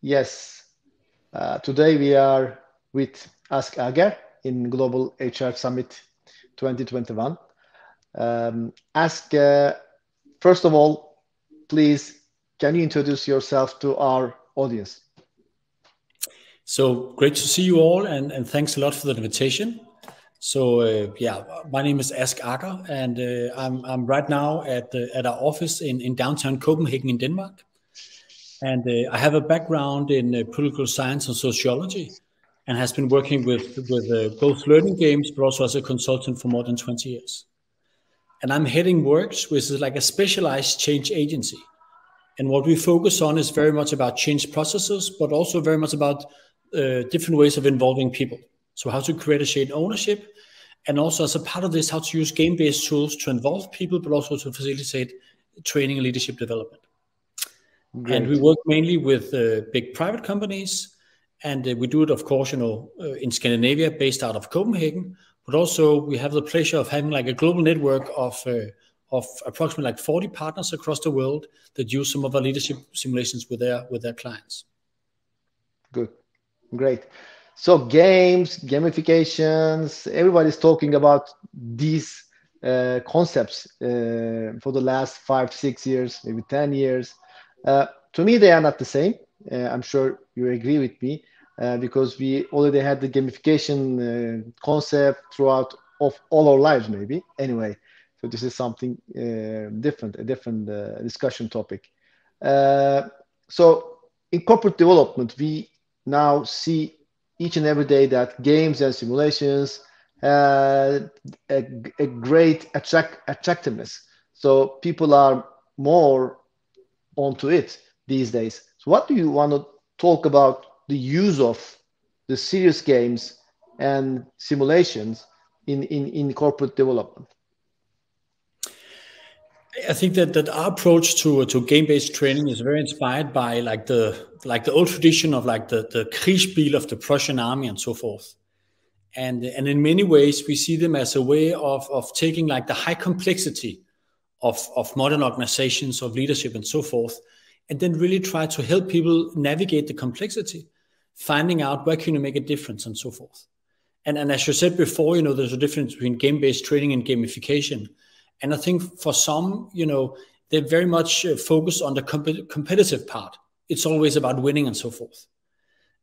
Yes. Today we are with Ask Agger in Global HR Summit 2021. Ask, first of all, please, can you introduce yourself to our audience? So great to see you all, and thanks a lot for the invitation. So my name is Ask Agger, and I'm right now at our office in downtown Copenhagen in Denmark. And I have a background in political science and sociology, and has been working with both learning games, but also as a consultant for more than 20 years. And I'm heading Workz, which is like a specialized change agency. And what we focus on is very much about change processes, but also very much about different ways of involving people. So how to create a shared ownership, and also as a part of this, how to use game-based tools to involve people, but also to facilitate training and leadership development. Great. And we work mainly with big private companies, and we do it, of course, in Scandinavia, based out of Copenhagen. But also, we have the pleasure of having like a global network of approximately like 40 partners across the world that use some of our leadership simulations with their clients. Good, great. So games, gamifications, everybody's talking about these concepts for the last 5, 6 years, maybe 10 years. To me, they are not the same. I'm sure you agree with me because we already had the gamification concept throughout of all our lives, maybe. Anyway, so this is something different, a different discussion topic. So in corporate development, we now see each and every day that games and simulations have a great attractiveness. So people are more onto it these days. So what do you want to talk about the use of the serious games and simulations in corporate development? I think that our approach to game-based training is very inspired by like the old tradition of like the Kriegsspiel of the Prussian army and so forth. And in many ways, we see them as a way of taking like the high complexity of modern organizations, of leadership and so forth, and then really try to help people navigate the complexity, finding out where can you make a difference and so forth. And as you said before, there's a difference between game-based training and gamification. And I think for some, they're very much focused on the competitive part. It's always about winning and so forth.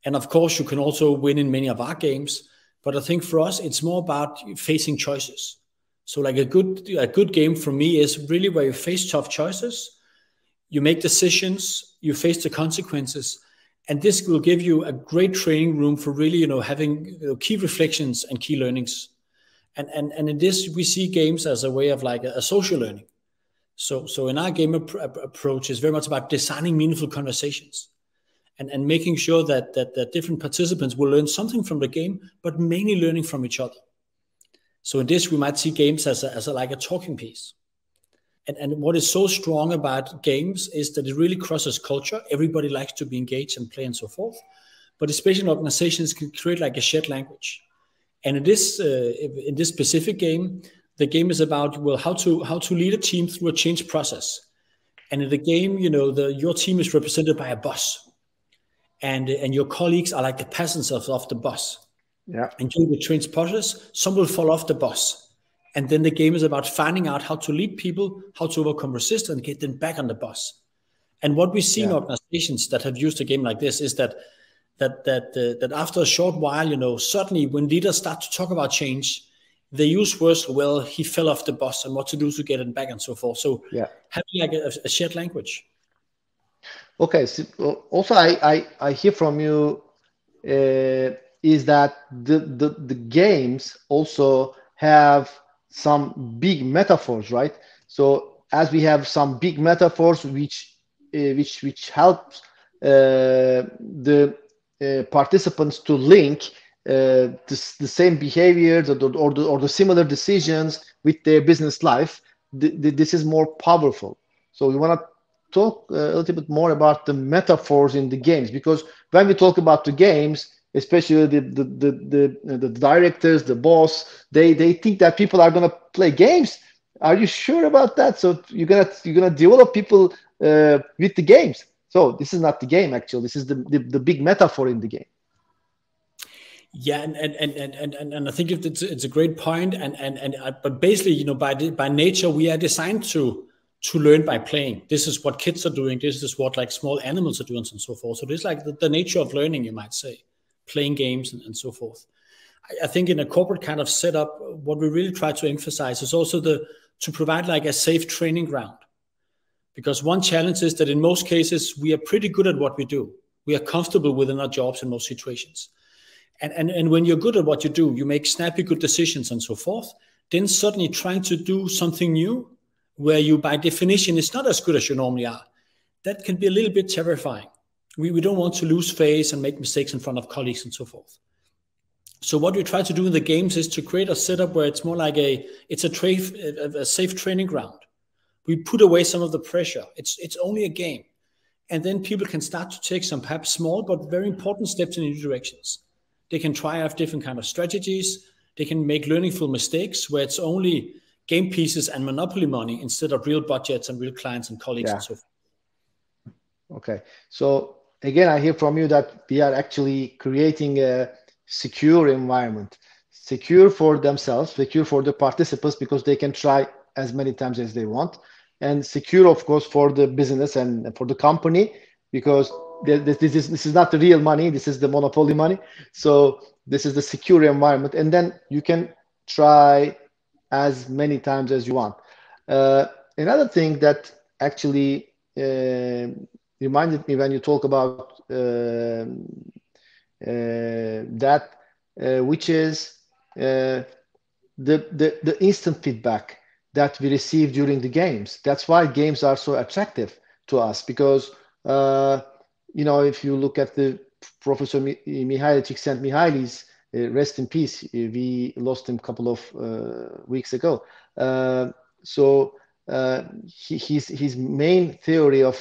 And of course, you can also win in many of our games. But I think for us, it's more about facing choices. So like a good game for me is really where you face tough choices, you make decisions, you face the consequences. And this will give you a great training room for really, having key reflections and key learnings. And in this, we see games as a way of like a social learning. So in our game approach is very much about designing meaningful conversations and making sure that different participants will learn something from the game, but mainly learning from each other. So in this, we might see games as like a talking piece. And what is so strong about games is that it really crosses culture. Everybody likes to be engaged and play and so forth. But especially organizations can create like a shared language. And in this specific game, the game is about how to lead a team through a change process. And in the game, your team is represented by a boss, and your colleagues are like the peasants of the boss. Yeah. And during the change process, some will fall off the boss, and then the game is about finding out how to lead people, how to overcome resistance, and get them back on the boss. And what we see in organizations that have used a game like this is that after a short while, suddenly when leaders start to talk about change, they use words, well, he fell off the bus and what to do to get him back and so forth. So having like a shared language. Okay. So also, I hear from you is that the games also have some big metaphors, right? So as we have some big metaphors which helps the participants to link the same behaviors or the similar decisions with their business life, this is more powerful. So we want to talk a little bit more about the metaphors in the games, because when we talk about the games, especially the directors, the boss, they think that people are going to play games. Are you sure about that? So you're gonna develop people with the games. So this is not the game, actually. This is the big metaphor in the game. Yeah, and I think it's a great point. But basically, by nature, we are designed to learn by playing. This is what kids are doing. This is what like small animals are doing, and so forth. So this is like the nature of learning, you might say, playing games and so forth. I think in a corporate kind of setup, what we really try to emphasize is also to provide like a safe training ground. Because one challenge is that in most cases, we are pretty good at what we do. We are comfortable within our jobs in most situations. And when you're good at what you do, you make snappy, good decisions and so forth, then suddenly trying to do something new where you, by definition, is not as good as you normally are, that can be a little bit terrifying. We don't want to lose face and make mistakes in front of colleagues and so forth. So what we try to do in the games is to create a setup where it's more like a safe training ground. We put away some of the pressure. It's only a game. And then people can start to take some perhaps small but very important steps in new directions. They can try out different kind of strategies. They can make learningful mistakes where it's only game pieces and monopoly money instead of real budgets and real clients and colleagues and so forth. Okay. So again, I hear from you that we are actually creating a secure environment, secure for themselves, secure for the participants because they can try as many times as they want, and secure, of course, for the business and for the company because this is not the real money. This is the monopoly money. So this is the secure environment, and then you can try as many times as you want. Another thing that actually reminded me when you talk about that, which is the instant feedback that we receive during the games. That's why games are so attractive to us because if you look at the Professor Mihaly Csikszentmihalyi's, rest in peace, we lost him a couple of weeks ago. So his main theory of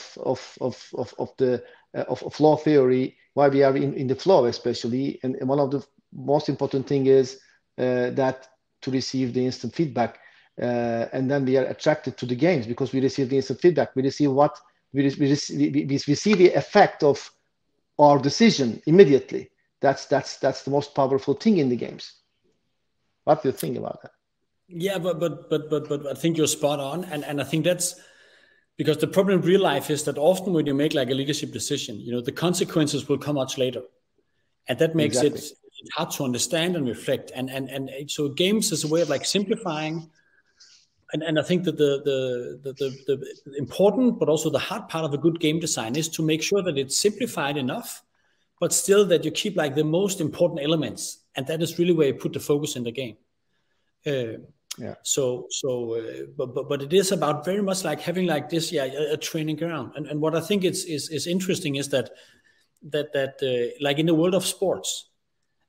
flow theory, why we are in the flow especially, and one of the most important thing is that to receive the instant feedback, and then we are attracted to the games because we receive the instant feedback. We receive what we see the effect of our decision immediately. That's the most powerful thing in the games. What do you think about that? Yeah, but I think you're spot on, and I think that's because the problem in real life is that often when you make like a leadership decision, the consequences will come much later, and that makes it hard to understand and reflect. And so games is a way of like simplifying. And I think that the important but also the hard part of a good game design is to make sure that it's simplified enough, but still that you keep like the most important elements, and that is really where you put the focus in the game. But it is about very much like having like this, a training ground. And what I think is interesting is that like in the world of sports,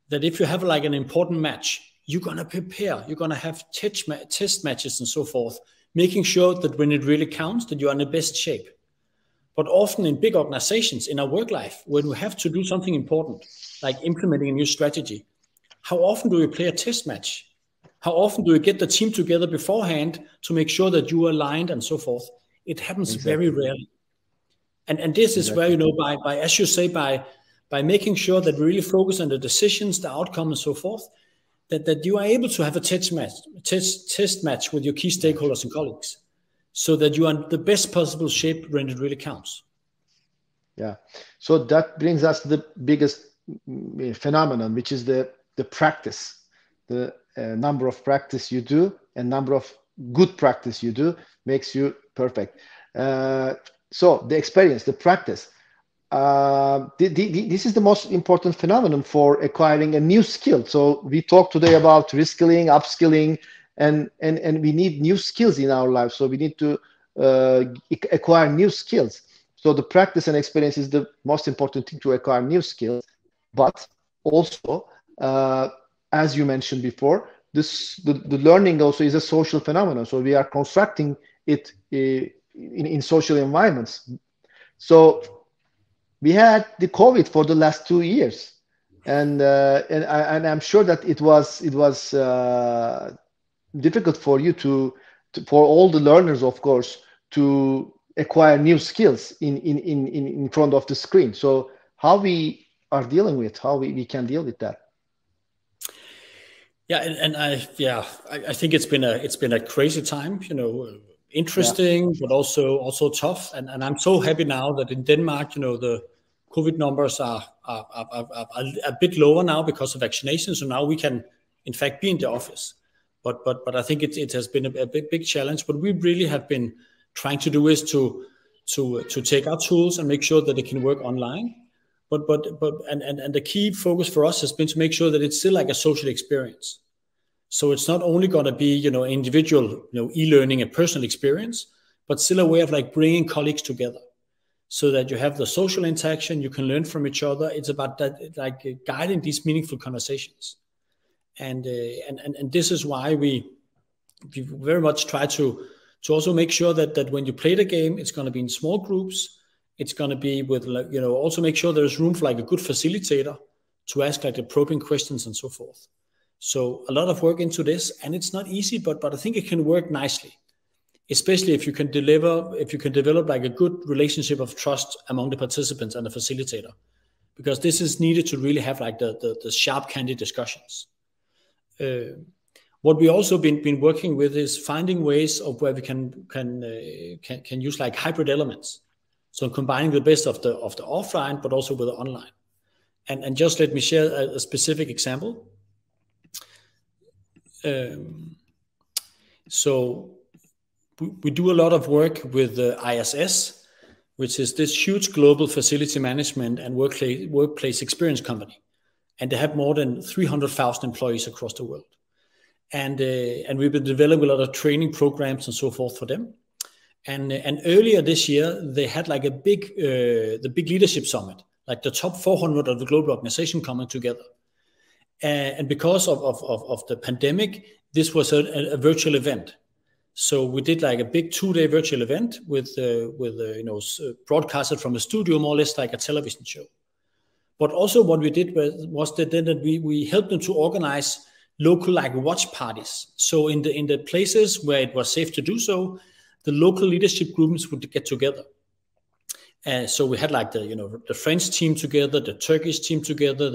that if you have like an important match, you're going to prepare, you're going to have test matches and so forth, making sure that when it really counts, that you're in the best shape. But often in big organizations, in our work life, when we have to do something important, like implementing a new strategy, how often do we play a test match? How often do we get the team together beforehand to make sure that you are aligned and so forth? It happens very rarely. And this is where, by as you say, by making sure that we really focus on the decisions, the outcome and so forth, that you are able to have a test match with your key stakeholders and colleagues so that you are in the best possible shape when it really counts. Yeah. So that brings us to the biggest phenomenon, which is the practice, the number of practice you do and number of good practice you do makes you perfect. So the experience, the practice, this is the most important phenomenon for acquiring a new skill. So we talked today about reskilling, upskilling, and we need new skills in our lives. So we need to acquire new skills. So the practice and experience is the most important thing to acquire new skills. But also, as you mentioned before, the learning also is a social phenomenon. So we are constructing it in social environments. So we had the COVID for the last 2 years, and I'm sure that it was difficult for you for all the learners, of course, to acquire new skills in front of the screen. So how we are dealing with, how we can deal with that? Yeah, and I think it's been a crazy time, interesting, but also tough. And I'm so happy now that in Denmark, the COVID numbers are a bit lower now because of vaccination. So now we can, in fact, be in the office. But I think it has been a big challenge. What we really have been trying to do is to take our tools and make sure that they can work online. But the key focus for us has been to make sure that it's still like a social experience. So it's not only going to be individual e-learning and personal experience, but still a way of like bringing colleagues together, so that you have the social interaction, you can learn from each other. It's about that, like guiding these meaningful conversations, and this is why we very much try to also make sure that when you play the game, it's going to be in small groups. It's going to be with also make sure there's room for like a good facilitator to ask like the probing questions and so forth. So a lot of work into this, and it's not easy, but I think it can work nicely, especially if you can develop like a good relationship of trust among the participants and the facilitator, because this is needed to really have like the sharp, candid discussions. What we also been working with is finding ways of where we can use like hybrid elements. So combining the best of the offline, but also with the online. And just let me share a specific example. So we do a lot of work with the ISS, which is this huge global facility management and workplace experience company. And they have more than 300,000 employees across the world. And we've been developing a lot of training programs and so forth for them. And earlier this year, they had like the big leadership summit, like the top 400 of the global organization coming together. And because of the pandemic, this was a virtual event. So we did like a big 2-day virtual event with broadcasted from a studio, more or less like a television show. But also what we did was that we helped them to organize local like watch parties. So in the places where it was safe to do so, the local leadership groups would get together. And so we had like the French team together, the Turkish team together,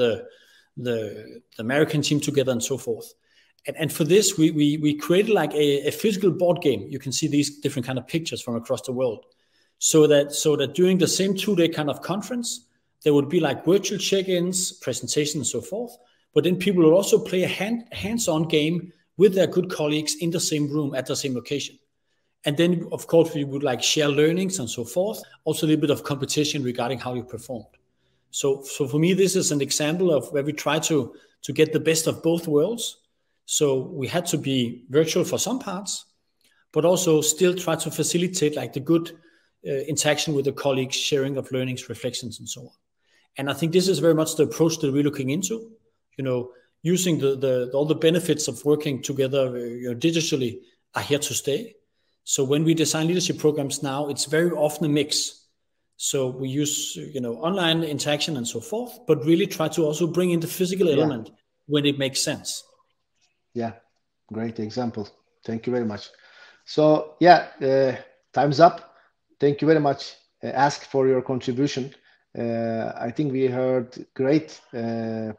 the American team together, and so forth. And for this, we created like a physical board game. You can see these different kind of pictures from across the world. So that during the same 2-day kind of conference, there would be like virtual check-ins, presentations, and so forth. But then people would also play a hands-on game with their good colleagues in the same room at the same location. And then, of course, we would like share learnings and so forth. Also a little bit of competition regarding how you performed. So for me, this is an example of where we try to get the best of both worlds. So we had to be virtual for some parts, but also still try to facilitate like the good interaction with the colleagues, sharing of learnings, reflections, and so on. And I think this is very much the approach that we're looking into, using all the benefits of working together digitally are here to stay. So when we design leadership programs now, it's very often a mix. So we use, online interaction and so forth, but really try to also bring in the physical element when it makes sense. Yeah, great example. Thank you very much. So time's up. Thank you very much, Ask, for your contribution. I think we heard great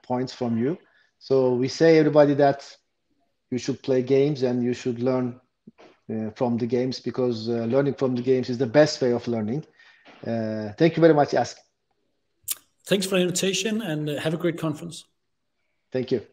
points from you. So we say everybody that you should play games and you should learn from the games, because learning from the games is the best way of learning. Thank you very much, Ask. Thanks for the invitation, and have a great conference. Thank you.